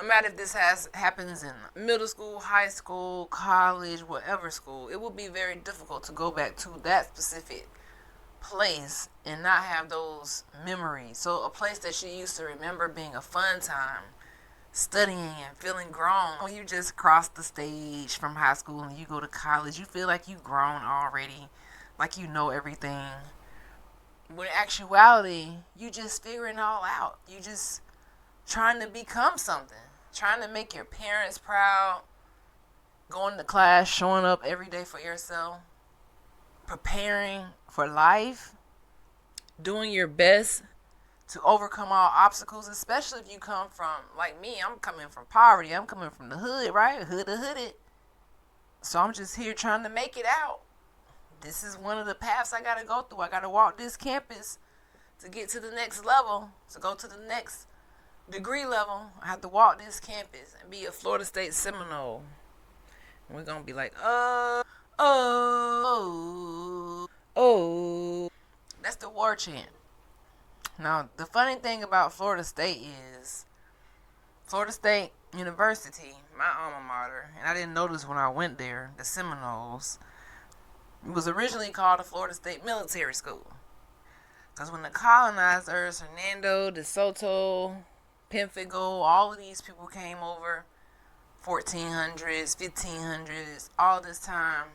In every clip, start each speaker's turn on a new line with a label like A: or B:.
A: matter if this happens in middle school, high school, college, whatever school, it will be very difficult to go back to that specific place and not have those memories. So a place that you used to remember being a fun time, studying and feeling grown. When you just cross the stage from high school and you go to college, you feel like you've grown already, like you know everything. When in actuality, you just figuring it all out. You just trying to become something, trying to make your parents proud, going to class, showing up every day for yourself, preparing for life, doing your best to overcome all obstacles, especially if you come from, like me, I'm coming from poverty. I'm coming from the hood, right? Hood to hooded. So I'm just here trying to make it out. This is one of the paths I got to go through. I got to walk this campus to get to the next level, to go to the next degree level. I have to walk this campus and be a Florida State Seminole. And we're going to be like, oh. That's the war chant. Now, the funny thing about Florida State is Florida State University, my alma mater, and I didn't notice when I went there, the Seminoles, it was originally called the Florida State Military School. Because when the colonizers, Hernando, De Soto, Pemfigo, all of these people came over, 1400s, 1500s, all this time,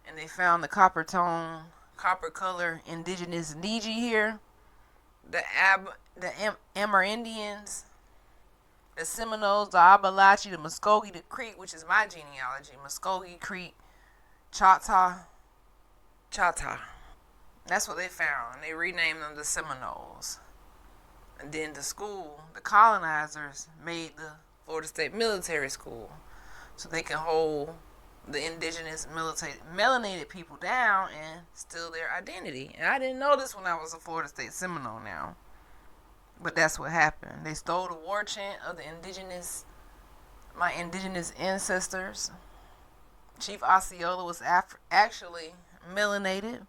A: and they found the copper color indigenous Niji here, the Amerindians, the Seminoles, the Appalachian, the Muskogee, the Creek, which is my genealogy, Muskogee, Creek, Choctaw. That's what they found. They renamed them the Seminoles. And then the school, the colonizers made the Florida State Military School so they can hold the indigenous melanated people down and steal their identity. And I didn't know this when I was a Florida State Seminole now. But that's what happened. They stole the war chant of my indigenous ancestors. Chief Osceola was actually melanated.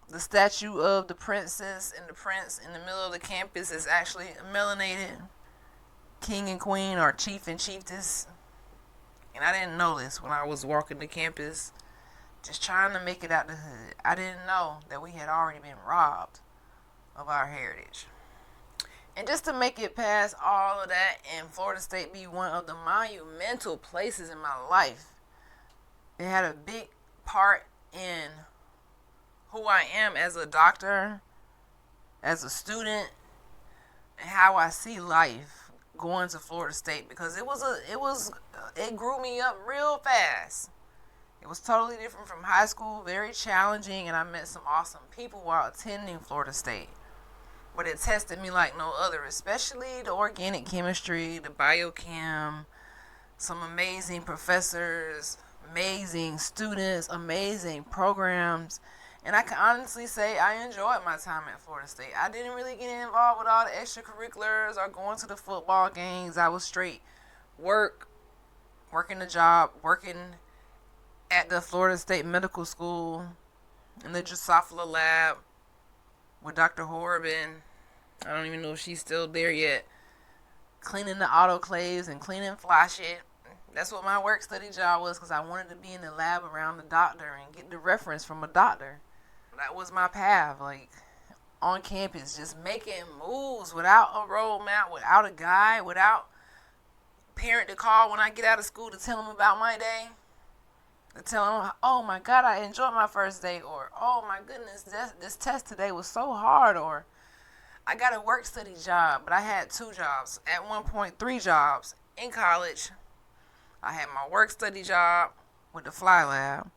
A: The statue of the princess and the prince in the middle of the campus is actually melanated. King and queen are chief and chiefess. And I didn't know this when I was walking the campus, just trying to make it out the hood. I didn't know that we had already been robbed of our heritage. And just to make it past all of that and Florida State be one of the monumental places in my life, it had a big part in who I am as a doctor, as a student, and how I see life going to Florida State, because it grew me up real fast. It was totally different from high school, very challenging, and I met some awesome people while attending Florida State. But it tested me like no other, especially the organic chemistry, the biochem, some amazing professors, amazing students, amazing programs. And I can honestly say I enjoyed my time at Florida State. I didn't really get involved with all the extracurriculars or going to the football games. I was straight working the job, working at the Florida State Medical School in the Drosophila lab with Dr. Horrobin. I don't even know if she's still there yet. Cleaning the autoclaves and cleaning fly shit. That's what my work study job was, because I wanted to be in the lab around the doctor and get the reference from a doctor. That was my path, like on campus, just making moves without a roadmap, without a guide, without a parent to call when I get out of school to tell them about my day. To tell them, oh my God, I enjoyed my first day, or oh my goodness, this test today was so hard, or I got a work study job, but I had 2 jobs. At one point, 3 jobs in college. I had my work study job with the Fly Lab.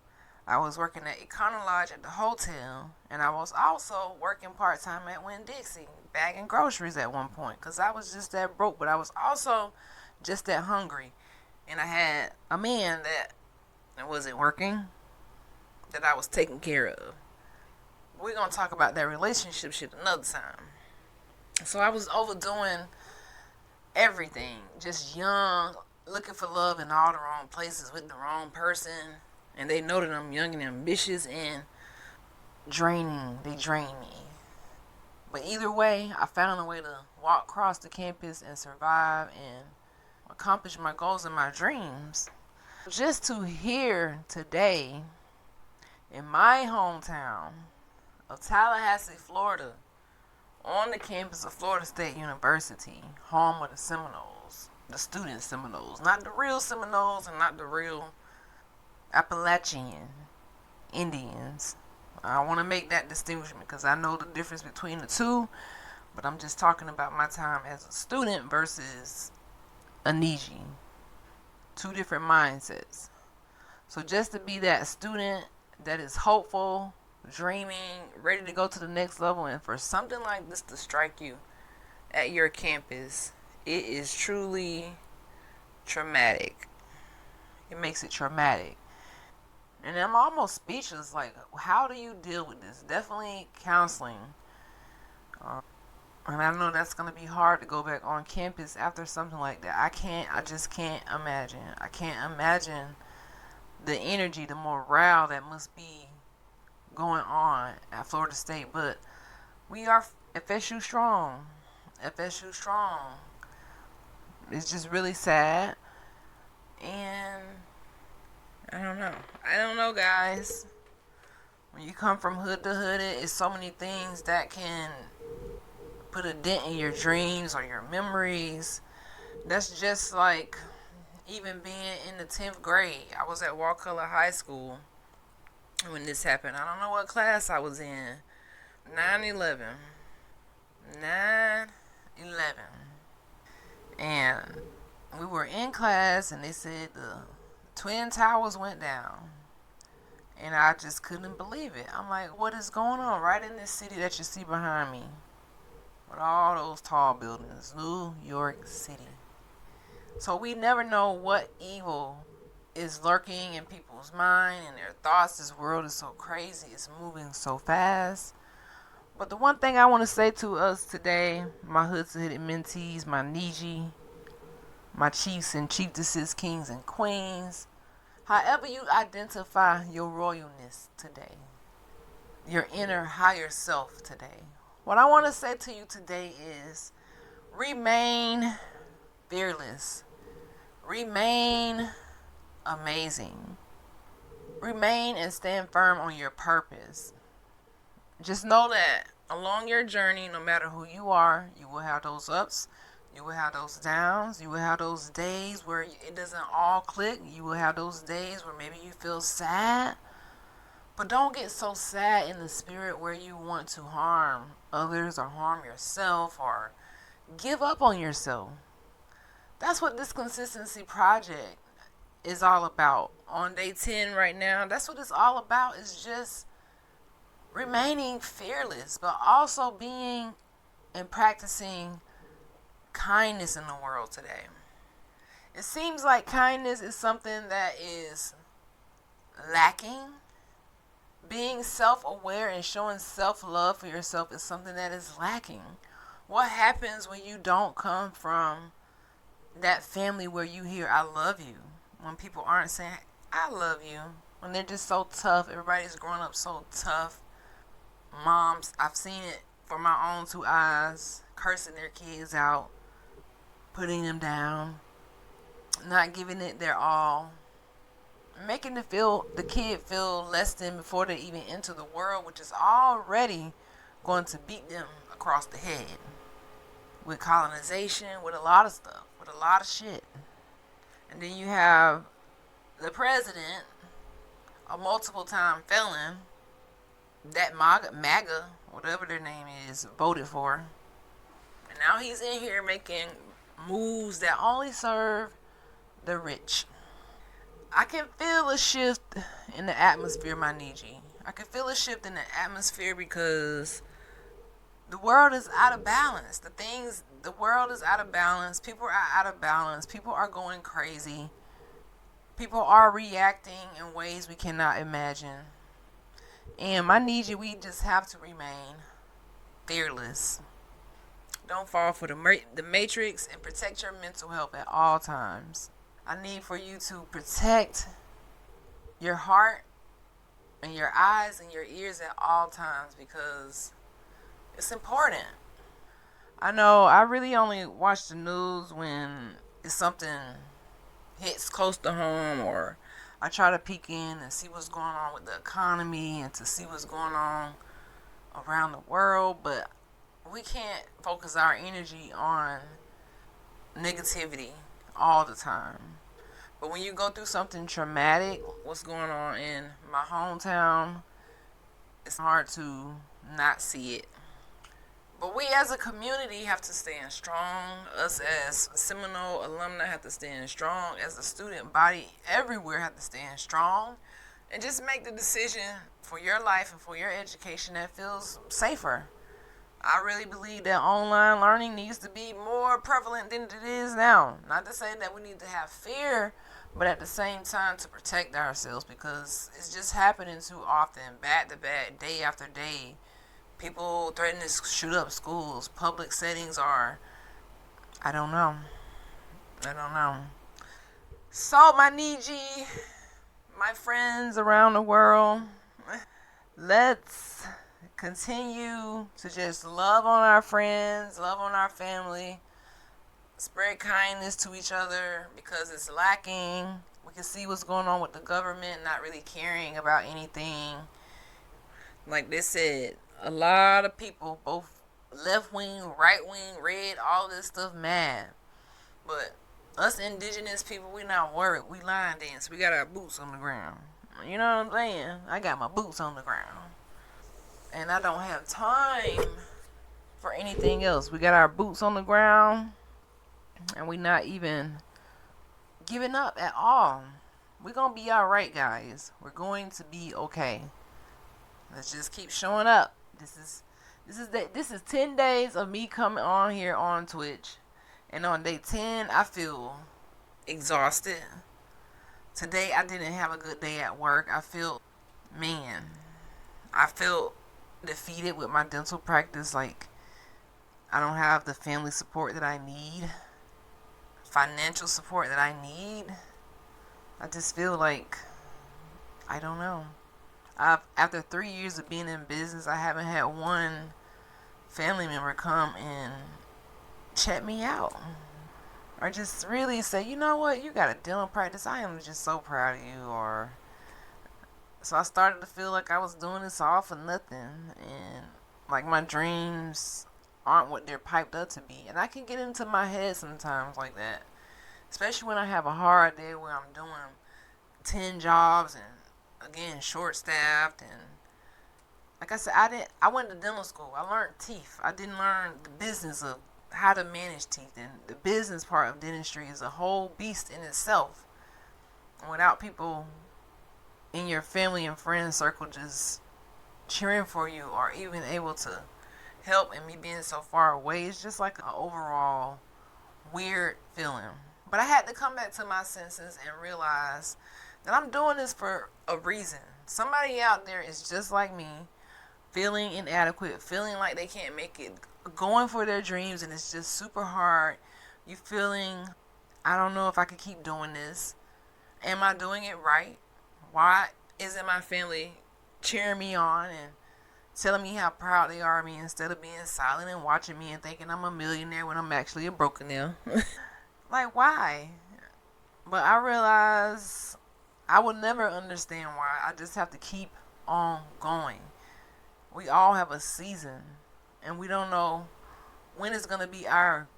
A: I was working at Econo Lodge at the hotel, and I was also working part-time at Winn-Dixie, bagging groceries at one point, because I was just that broke, but I was also just that hungry. And I had a man that wasn't working, that I was taking care of. We're going to talk about that relationship shit another time. So I was overdoing everything, just young, looking for love in all the wrong places with the wrong person. And they know that I'm young and ambitious and draining. They drain me. But either way, I found a way to walk across the campus and survive and accomplish my goals and my dreams. Just to hear today in my hometown of Tallahassee, Florida, on the campus of Florida State University, home of the Seminoles, the student Seminoles, not the real Seminoles and not the real Appalachian Indians. I want to make that distinction because I know the difference between the two, but I'm just talking about my time as a student versus a Niji. Two different mindsets. So just to be that student that is hopeful, dreaming, ready to go to the next level, and for something like this to strike you at your campus, it is truly traumatic. It makes it traumatic. And I'm almost speechless. Like, how do you deal with this? Definitely counseling. And I know that's going to be hard to go back on campus after something like that. I just can't imagine. I can't imagine the energy, the morale that must be going on at Florida State. But we are FSU strong. FSU strong. It's just really sad. And I don't know. I don't know, guys. When you come from hood to hood, it's so many things that can put a dent in your dreams or your memories. That's just like even being in the 10th grade. I was at Wakulla High School when this happened. I don't know what class I was in. 9/11. 9/11. And we were in class and they said the Twin Towers went down. And I just couldn't believe it. I'm like, what is going on right in this city that you see behind me? With all those tall buildings. New York City. So we never know what evil is lurking in people's mind and their thoughts. This world is so crazy. It's moving so fast. But the one thing I want to say to us today, my hoods hooded mentees, my Niji, my chiefs and chiefesses, kings and queens, however you identify your royalness today, your inner higher self today, what I want to say to you today is remain fearless. Remain amazing. Remain and stand firm on your purpose. Just know that along your journey, no matter who you are, you will have those ups, you will have those downs, you will have those days where it doesn't all click. You will have those days where maybe you feel sad. But don't get so sad in the spirit where you want to harm others or harm yourself or give up on yourself. That's what this consistency project is all about. On day 10 right now, that's what it's all about, is just remaining fearless, but also being and practicing kindness in the world today. It seems like kindness is something that is lacking. Being self-aware and showing self-love for yourself is something that is lacking. What happens when you don't come from that family where you hear I love you? When people aren't saying I love you, when they're just so tough, everybody's growing up so tough. Moms, I've seen it for my own two eyes, cursing their kids out, putting them down, not giving it their all, making the kid feel less than before they even enter the world, which is already going to beat them across the head with colonization, with a lot of stuff, with a lot of shit. And then you have the president, a multiple time felon, that MAGA, whatever their name is, voted for. And now he's in here making moves that only serve the rich. I can feel a shift in the atmosphere, my Niji. I can feel a shift in the atmosphere because the world is out of balance. The world is out of balance. People are out of balance. People are going crazy. People are reacting in ways we cannot imagine. And my Niji, we just have to remain fearless. Don't fall for the matrix and protect your mental health at all times. I need for you to protect your heart and your eyes and your ears at all times because it's important. I know I really only watch the news when if something hits close to home, or I try to peek in and see what's going on with the economy and to see what's going on around the world. But we can't focus our energy on negativity all the time. But when you go through something traumatic, what's going on in my hometown, it's hard to not see it. But we as a community have to stand strong. Us as Seminole alumni have to stand strong. As a student body everywhere have to stand strong. And just make the decision for your life and for your education that feels safer. I really believe that online learning needs to be more prevalent than it is now. Not to say that we need to have fear, but at the same time to protect ourselves, because it's just happening too often, back to back, day after day. People threaten to shoot up schools. Public settings are, I don't know. So, my Niji, my friends around the world, let's continue to just love on our friends, love on our family, spread kindness to each other, because it's lacking. We can see what's going on with the government not really caring about anything. Like they said, a lot of people, both left wing, right wing, red, all this stuff, mad. But us indigenous people, we not worried. We line dance. We got our boots on the ground. You know what I'm saying? I got my boots on the ground. And I don't have time for anything else. We got our boots on the ground. And we not even giving up at all. We're going to be alright, guys. We're going to be okay. Let's just keep showing up. This is 10 days of me coming on here on Twitch. And on day 10, I feel exhausted. Today, I didn't have a good day at work. I felt defeated with my dental practice. Like, I don't have the family support that I need, financial support that I need. I just feel like, I don't know. After 3 years of being in business, I haven't had one family member come and check me out, or just really say, you know what, you got a dental practice, I am just so proud of you. Or so I started to feel like I was doing this all for nothing, and like my dreams aren't what they're piped up to be. And I can get into my head sometimes like that, especially when I have a hard day where I'm doing 10 jobs and again short staffed. And like I said, I went to dental school. I learned teeth. I didn't learn the business of how to manage teeth, and the business part of dentistry is a whole beast in itself. And without people in your family and friend circle just cheering for you, or even able to help, and me being so far away, it's just like an overall weird feeling. But I had to come back to my senses and realize that I'm doing this for a reason. Somebody out there is just like me, feeling inadequate, feeling like they can't make it, going for their dreams, and it's just super hard. You feeling, I don't know if I could keep doing this. Am I doing it right? Why isn't my family cheering me on and telling me how proud they are of me, instead of being silent and watching me and thinking I'm a millionaire when I'm actually a brokenaire? Like, why? But I realize I will never understand why. I just have to keep on going. We all have a season, and we don't know when it's going to be our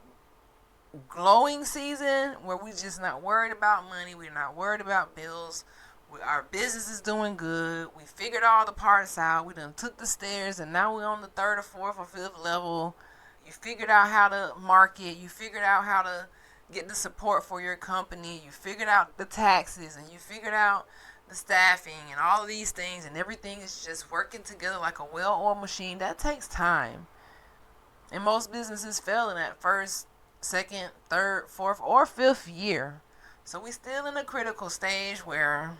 A: glowing season, where we just not worried about money. We're not worried about bills. Our business is doing good. We figured all the parts out. We done took the stairs, and now we're on the 3rd or 4th or 5th level. You figured out how to market. You figured out how to get the support for your company. You figured out the taxes, and you figured out the staffing and all of these things, and everything is just working together like a well-oiled machine. That takes time. And most businesses fail in that 1st, 2nd, 3rd, 4th, or 5th year. So we still in a critical stage where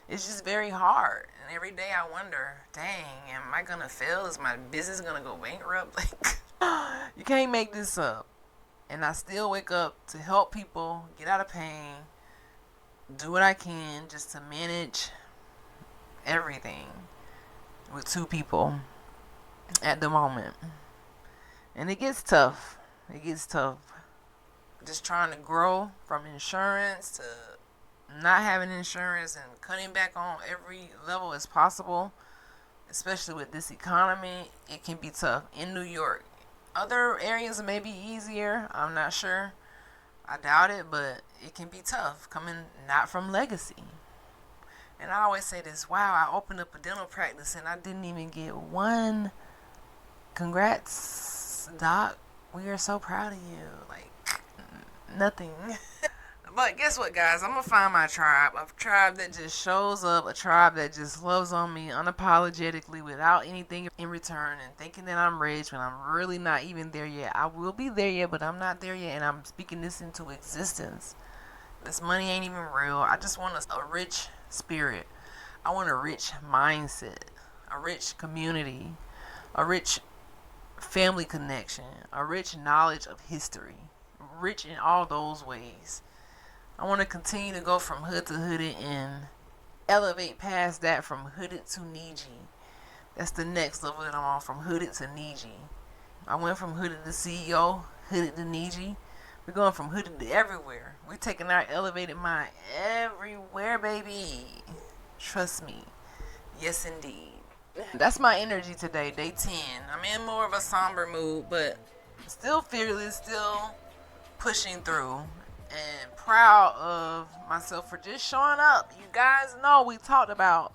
A: it's just very hard. And every day I wonder, dang, am I going to fail? Is my business going to go bankrupt? Like, you can't make this up. And I still wake up to help people get out of pain, do what I can just to manage everything with 2 people at the moment. And it gets tough. just trying to grow from insurance to not having insurance and cutting back on every level as possible, especially with this economy. It can be tough in New York. Other areas may be easier. I'm not sure. I doubt it, but it can be tough coming not from legacy. And I always say this, wow, I opened up a dental practice and I didn't even get one congrats, doc. We are so proud of you. Like, nothing. But guess what, guys? I'm going to find my tribe. A tribe that just shows up. A tribe that just loves on me unapologetically without anything in return and thinking that I'm rich when I'm really not even there yet. I will be there yet, but I'm not there yet. And I'm speaking this into existence. This money ain't even real. I just want a rich spirit. I want a rich mindset. A rich community. A rich family connection. A rich knowledge of history. Rich in all those ways. I want to continue to go from hood to hooded and elevate past that from hooded to Niji. That's the next level that I'm on, from hooded to Niji. I went from hooded to CEO, hooded to Niji. We're going from hooded to everywhere. We're taking our elevated mind everywhere, baby. Trust me. Yes, indeed. That's my energy today, day 10. I'm in more of a somber mood, but still fearless, still pushing through. And proud of myself for just showing up. You guys know we talked about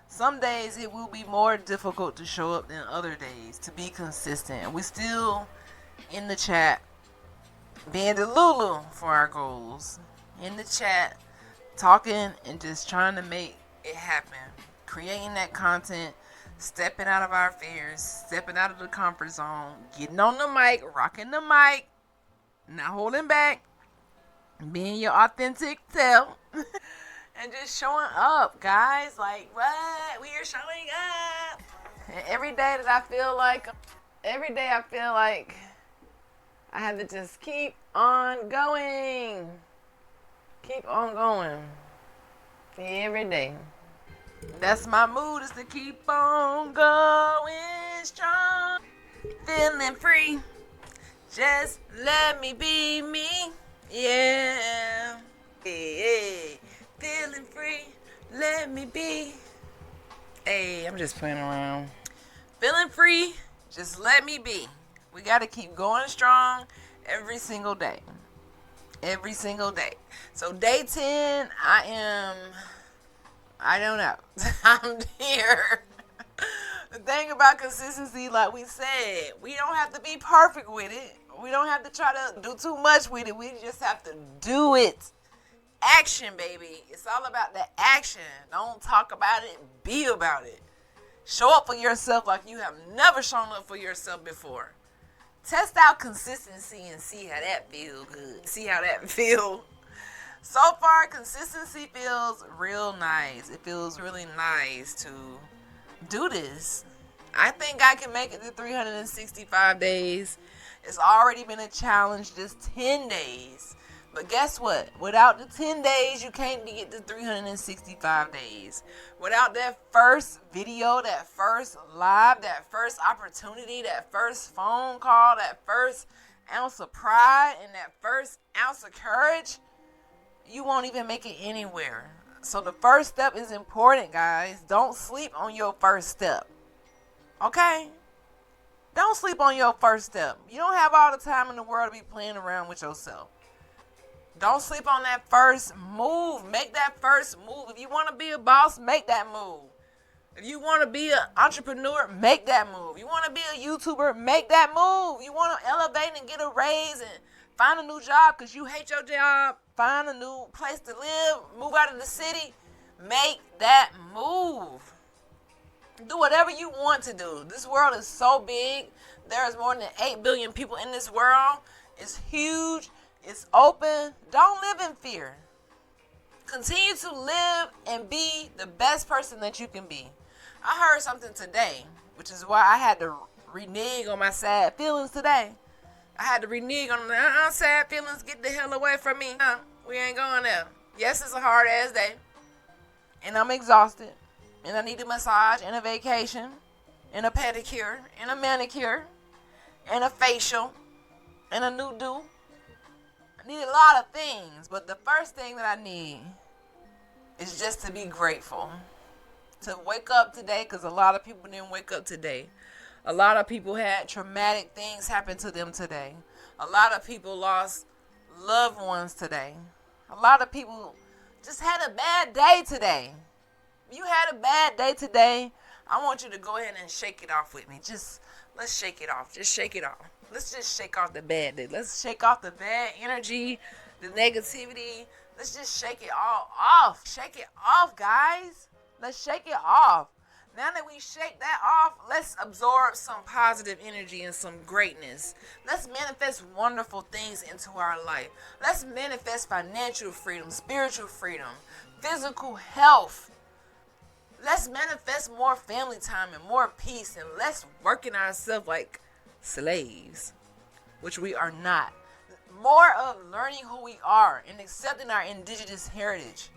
A: some days it will be more difficult to show up than other days, to be consistent. We still in the chat being the Lulu for our goals. In the chat talking and just trying to make it happen. Creating that content, stepping out of our fears, stepping out of the comfort zone, getting on the mic, rocking the mic, not holding back. Being your authentic self. And just showing up, guys. Like, what? We are showing up. And every day I feel like I have to just keep on going. Keep on going. Every day. That's my mood, is to keep on going strong. Feeling free. Just let me be me. Yeah. Hey, feeling free. Let me be. Hey, I'm just playing around. Feeling free. Just let me be. We got to keep going strong every single day. Every single day. So day 10, I don't know. I'm here. The thing about consistency, like we said, we don't have to be perfect with it. We don't have to try to do too much with it. We just have to do it. Action, baby. It's all about the action. Don't talk about it. Be about it. Show up for yourself like you have never shown up for yourself before. Test out consistency and see how that feels good. See how that feels. So far, consistency feels real nice. It feels really nice to do this. I think I can make it to 365 days. It's already been a challenge, just 10 days. But guess what? Without the 10 days, you can't get to 365 days. Without that first video, that first live, that first opportunity, that first phone call, that first ounce of pride, and that first ounce of courage, you won't even make it anywhere. So the first step is important, guys. Don't sleep on your first step. Okay? Don't sleep on your first step. You don't have all the time in the world to be playing around with yourself. Don't sleep on that first move. Make that first move. If you want to be a boss, make that move. If you want to be an entrepreneur, make that move. You want to be a YouTuber, make that move. You want to elevate and get a raise and find a new job because you hate your job. Find a new place to live. Move out of the city. Make that move. Do whatever you want to do. This world is so big. There's more than 8 billion people in this world. It's huge. It's open. Don't live in fear. Continue to live and be the best person that you can be. I heard something today, which is why I had to renege on my sad feelings today. I had to renege on the sad feelings. Get the hell away from me. We ain't going there. Yes, it's a hard ass day. And I'm exhausted. And I need a massage and a vacation and a pedicure and a manicure and a facial and a new do. I need a lot of things, but the first thing that I need is just to be grateful. To wake up today, because a lot of people didn't wake up today. A lot of people had traumatic things happen to them today. A lot of people lost loved ones today. A lot of people just had a bad day today. If you had a bad day today, I want you to go ahead and shake it off with me. Let's shake it off. Just shake it off. Let's just shake off the bad day. Let's shake off the bad energy, the negativity. Let's just shake it all off. Shake it off, guys. Let's shake it off. Now that we shake that off, let's absorb some positive energy and some greatness. Let's manifest wonderful things into our life. Let's manifest financial freedom, spiritual freedom, physical health. Let's manifest more family time and more peace, and less working ourselves like slaves, which we are not. More of learning who we are and accepting our indigenous heritage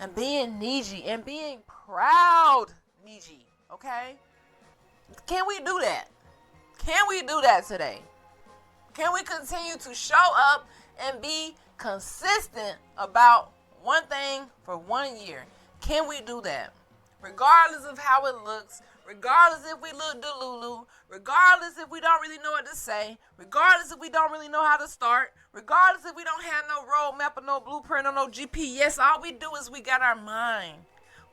A: and being Niji and being proud Niji, okay? Can we do that? Can we do that today? Can we continue to show up and be consistent about one thing for 1 year? Can we do that? Regardless of how it looks, regardless if we look delulu, regardless if we don't really know what to say, regardless if we don't really know how to start, regardless if we don't have no roadmap or no blueprint or no GPS, all we do is we got our mind.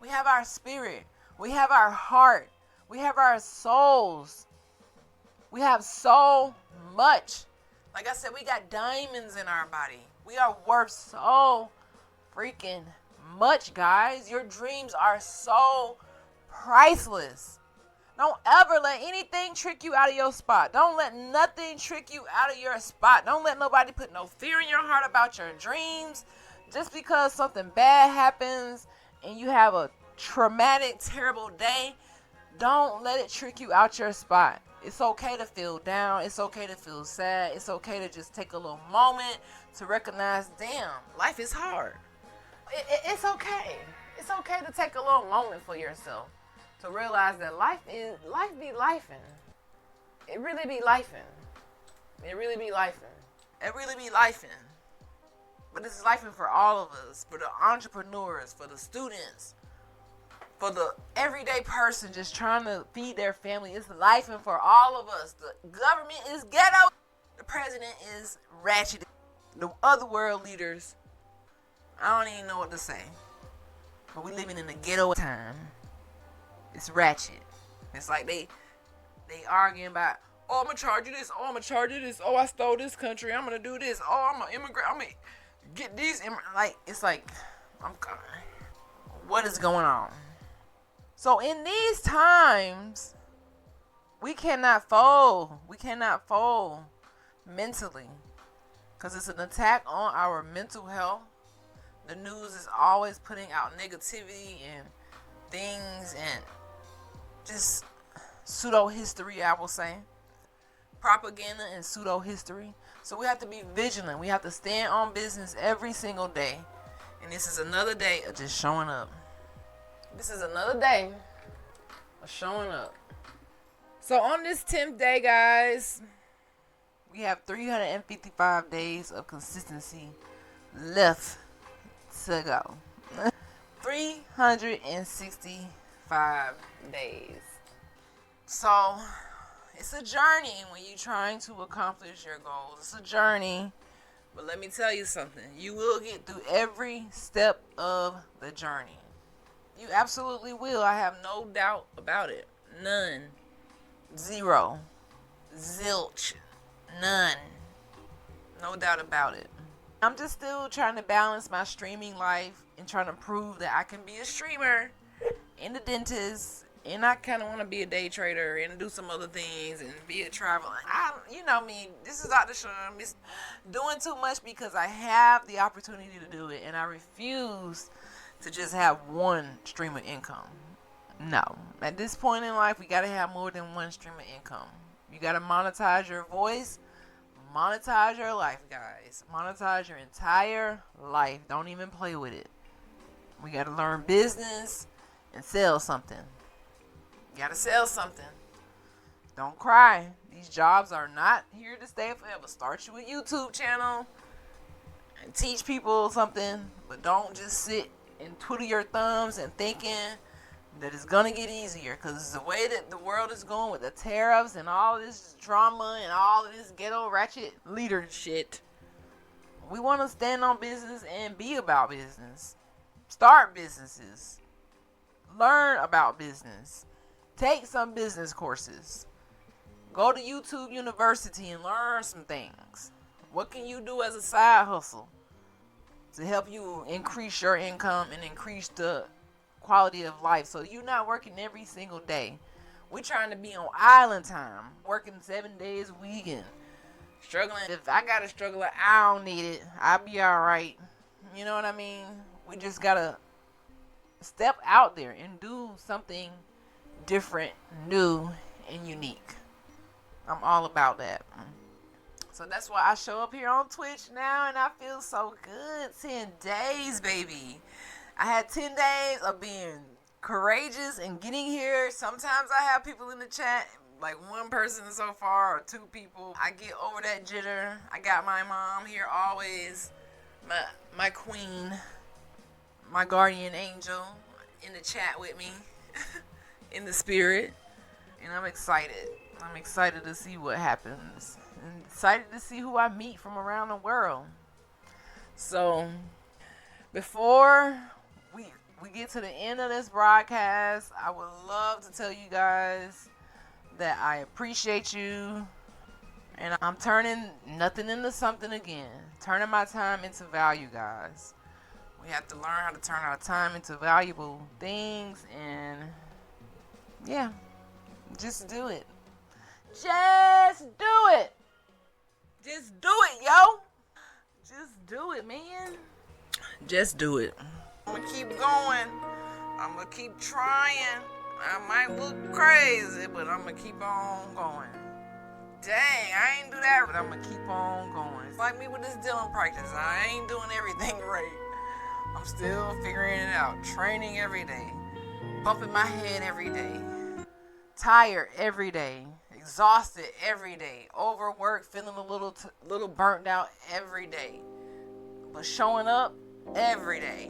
A: We have our spirit. We have our heart. We have our souls. We have so much. Like I said, we got diamonds in our body. We are worth so freaking much, guys. Your dreams are so priceless. Don't ever let anything trick you out of your spot. Don't let nothing trick you out of your spot. Don't let nobody put no fear in your heart about your dreams. Just because something bad happens and you have a traumatic, terrible day, don't let it trick you out your spot. It's okay to feel down. It's okay to feel sad. It's okay to just take a little moment to recognize, damn, life is hard. It's okay. It's okay to take a little moment for yourself to realize that life be lifing. It really be lifing. It really be lifing. It really be lifing. But it's lifing for all of us, for the entrepreneurs, for the students, for the everyday person just trying to feed their family. It's lifing for all of us. The government is ghetto. The president is ratchet. The other world leaders, I don't even know what to say. But we living in a ghetto time. It's ratchet. It's like they arguing about, oh, I'm going to charge you this. Oh, I'm going to charge you this. Oh, I stole this country. I'm going to do this. Oh, I'm an immigrant. I'm going to get these. Like, it's like, what is going on? So in these times, we cannot fold. We cannot fold mentally. Because it's an attack on our mental health. The news is always putting out negativity and things and just pseudo-history, I will say. Propaganda and pseudo-history. So we have to be vigilant. We have to stand on business every single day. And this is another day of just showing up. This is another day of showing up. So on this 10th day, guys, we have 355 days of consistency left to go. 365 days. So it's a journey when you're trying to accomplish your goals. It's a journey. But let me tell you something. You will get through every step of the journey. You absolutely will. I have no doubt about it. None. Zero. Zilch. None. No doubt about it. I'm just still trying to balance my streaming life and trying to prove that I can be a streamer and a dentist, and I kind of want to be a day trader and do some other things and be a traveler. You know me, this is Dr. Shum. It's doing too much because I have the opportunity to do it, and I refuse to just have one stream of income. No. At this point in life, we got to have more than one stream of income. You got to monetize your voice. Monetize your life, guys. Monetize your entire life. Don't even play with it. We got to learn business and sell something. You got to sell something. Don't cry. These jobs are not here to stay forever. Start you a YouTube channel. and teach people something, but don't just sit and twiddle your thumbs and thinking that it's gonna get easier, because the way that the world is going with the tariffs and all this drama and all of this ghetto ratchet leader shit, we want to stand on business and be about business. Start businesses. Learn about business. Take some business courses. Go to YouTube University and learn some things. What can you do as a side hustle to help you increase your income and increase the quality of life, so you're not working every single day? We're trying to be on island time, working 7 days a week and struggling. If I gotta struggle, I don't need it. I'll be alright. You know what I mean? We just gotta step out there and do something different, new, and unique. I'm all about that. So that's why I show up here on Twitch now, and I feel so good. 10 days, baby. I had 10 days of being courageous and getting here. Sometimes I have people in the chat, like one person so far or two people. I get over that jitter. I got my mom here always, my queen, my guardian angel in the chat with me, in the spirit. And I'm excited. I'm excited to see what happens. I'm excited to see who I meet from around the world. So, before we get to the end of this broadcast, I would love to tell you guys that I appreciate you, and I'm turning nothing into something again. Turning my time into value, guys. We have to learn how to turn our time into valuable things, and yeah, just do it. Just do it. Just do it, yo. Just do it, man. Just do it. I'm gonna keep going. I'm gonna keep trying. I might look crazy, but I'm gonna keep on going. Dang, I ain't do that, but I'm gonna keep on going. It's like me with this Dylan practice. I ain't doing everything right. I'm still figuring it out. Training every day. Bumping my head every day. Tired every day. Exhausted every day. Overworked, feeling a little burnt out every day. But showing up every day.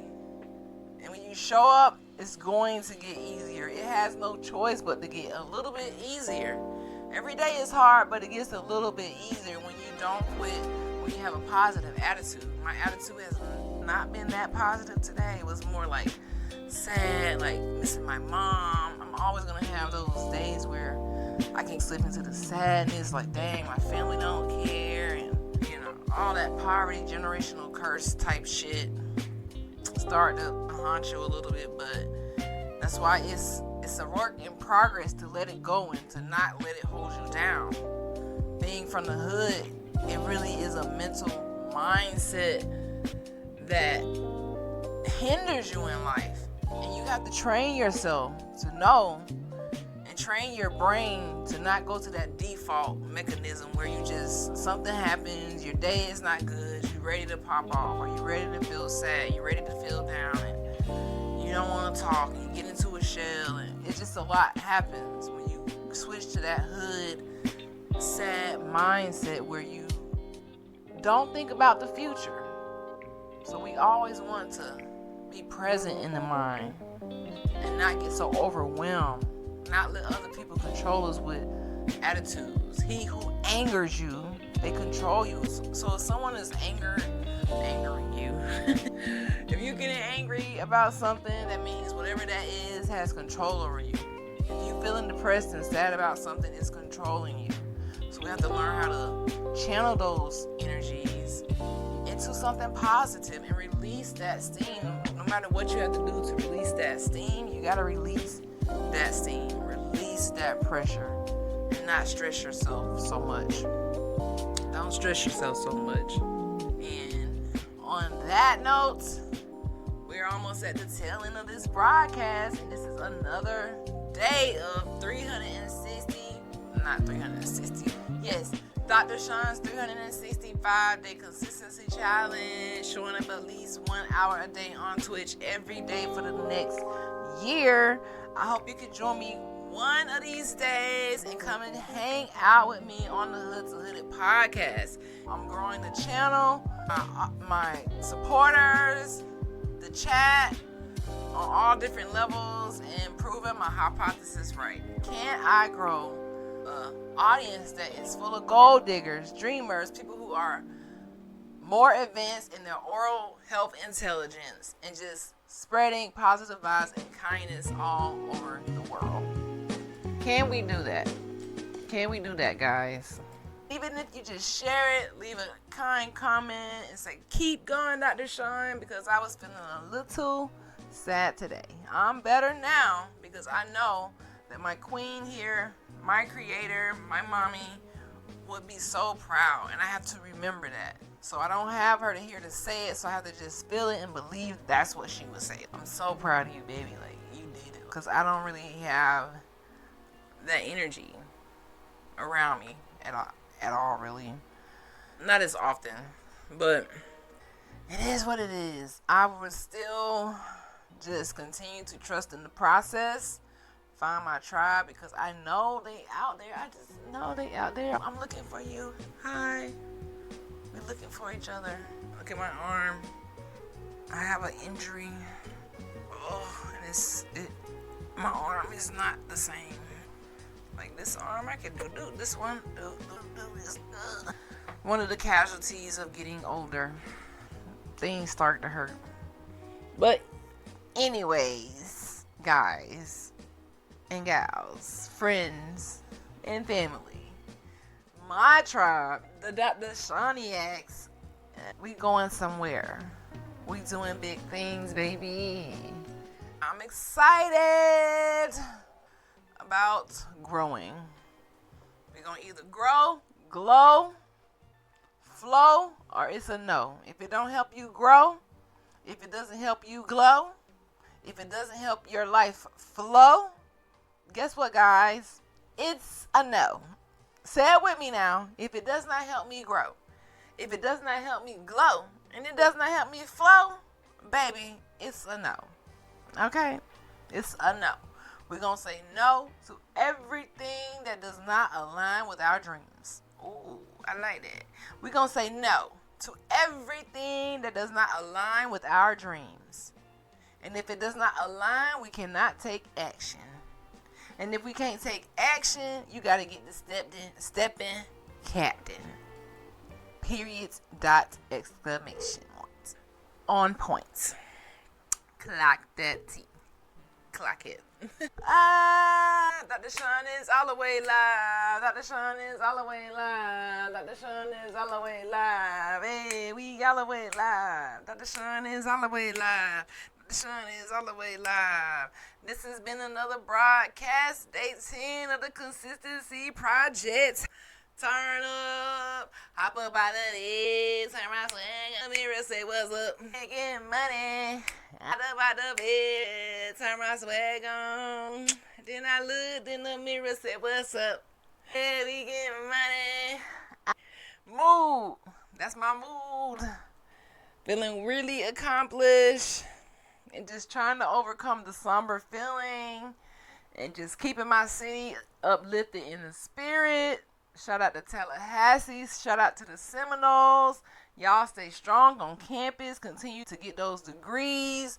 A: And when you show up, it's going to get easier. It has no choice but to get a little bit easier. Every day is hard, but it gets a little bit easier when you don't quit, when you have a positive attitude. My attitude has not been that positive today. It was more like sad, like missing my mom. I'm always going to have those days where I can slip into the sadness, like, dang, my family don't care, and, you know, all that poverty, generational curse type shit start to haunt you a little bit. But that's why it's a work in progress to let it go and to not let it hold you down. Being from the hood, it really is a mental mindset that hinders you in life, and you have to train yourself to know and train your brain to not go to that default mechanism where you just, something happens, your day is not good, you're ready to pop off, or you're ready to feel sad, you're ready to feel down, and you don't want to talk, and you get into a shell, and it's just a lot happens when you switch to that hood sad mindset where you don't think about the future. So we always want to be present in the mind and not get so overwhelmed, not let other people control us with attitudes. He who angers you, they control you. So if someone is angering you, if you're getting angry about something, that means whatever that is has control over you. If you're feeling depressed and sad about something, it's controlling you. So we have to learn how to channel those energies into something positive and release that steam. No matter what you have to do to release that steam, you got to release that steam. Release that pressure and not stress yourself so much. Don't stress yourself so much. And on that note, we're almost at the tail end of this broadcast, and this is another day of 360, not 360, yes, Dr. Sean's 365-day consistency challenge, showing up at least 1 hour a day on Twitch every day for the next year. I hope you can join me one of these days and come and hang out with me on the Hood to Hood It podcast. I'm growing the channel. my supporters, the chat, on all different levels, and proving my hypothesis right. Can I grow an audience that is full of gold diggers, dreamers, people who are more advanced in their oral health intelligence, and just spreading positive vibes and kindness all over the world? Can we do that? Can we do that, guys? Even if you just share it, leave a kind comment and say, keep going, Dr. Sean, because I was feeling a little sad today. I'm better now because I know that my queen here, my creator, my mommy, would be so proud, and I have to remember that. So I don't have her to hear to say it, so I have to just feel it and believe that's what she would say. I'm so proud of you, baby. Like, you did it. Because I don't really have that energy around me at all, really. Not as often, but it is what it is. I would still just continue to trust in the process, find my tribe, because I know they out there. I just know they out there. I'm looking for you. Hi. We're looking for each other. Look at my arm. I have an injury. Oh, and my arm is not the same. Like this arm, I can do this one. Do this. One of the casualties of getting older. Things start to hurt. But anyways, guys and gals, friends and family, my tribe, the Dr. Shawniacs, we going somewhere. We doing big things, baby. I'm excited about growing. We're gonna either grow, glow, flow, or it's a no. If it don't help you grow, if it doesn't help you glow, if it doesn't help your life flow, guess what, guys? It's a no. Say it with me now. If it does not help me grow, if it does not help me glow, and it does not help me flow, baby, it's a no. Okay? It's a no. We're going to say no to everything that does not align with our dreams. Ooh, I like that. We're going to say no to everything that does not align with our dreams. And if it does not align, we cannot take action. And if we can't take action, you got to get the step in captain. Periods, dot, exclamation points. On point. Clock that T. Clock it. Dr. Sean is all the way live. Dr. Sean is all the way live. Dr. Sean is all the way live. Hey, we all the way live. Dr. Sean is all the way live. Dr. Sean is all the way live. This has been another broadcast, day 10 of the Consistency Project. Turn up, hop up out of it, turn my swing, mirror, say what's up, making money, hop up out of bed, turn my swag on, then I looked in the mirror, say what's up, hey, we getting money, mood, that's my mood, feeling really accomplished, and just trying to overcome the somber feeling, and just keeping my city uplifted in the spirit. Shout out to Tallahassee. Shout out to the Seminoles. Y'all stay strong on campus. Continue to get those degrees.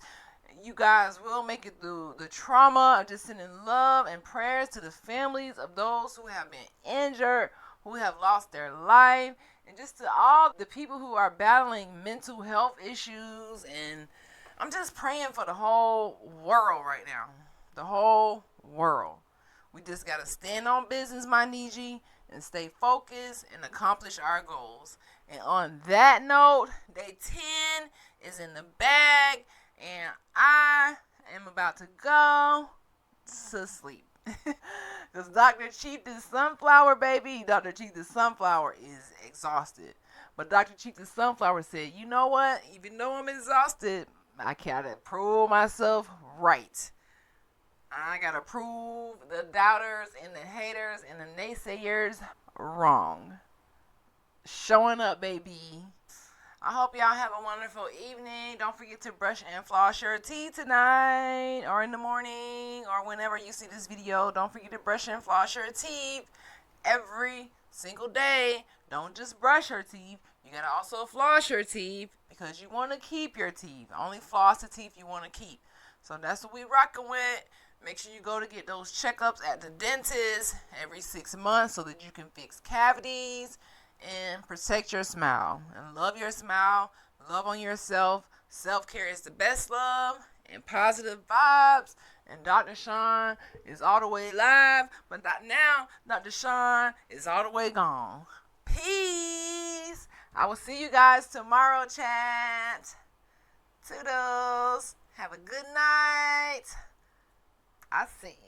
A: You guys will make it through the trauma. I'm just sending love and prayers to the families of those who have been injured, who have lost their life, and just to all the people who are battling mental health issues. And I'm just praying for the whole world right now. The whole world. We just got to stand on business, my Niji, and stay focused and accomplish our goals. And on that note, day 10 is in the bag, and I am about to go to sleep. Because Dr. Chief the Sunflower, baby, Dr. Chief the Sunflower is exhausted. But Dr. Chief the Sunflower said, you know what? Even though I'm exhausted, I gotta prove myself right. I gotta prove the doubters and the haters and the naysayers wrong. Showing up, baby. I hope y'all have a wonderful evening. Don't forget to brush and floss your teeth tonight or in the morning or whenever you see this video. Don't forget to brush and floss your teeth every single day. Don't just brush your teeth. You gotta also floss your teeth because you want to keep your teeth. Only floss the teeth you want to keep. So that's what we rocking with. Make sure you go to get those checkups at the dentist every 6 months so that you can fix cavities and protect your smile. And love your smile. Love on yourself. Self-care is the best love and positive vibes. And Dr. Sean is all the way live, but not now. Dr. Sean is all the way gone. Peace. I will see you guys tomorrow, chat. Toodles. Have a good night. I see you.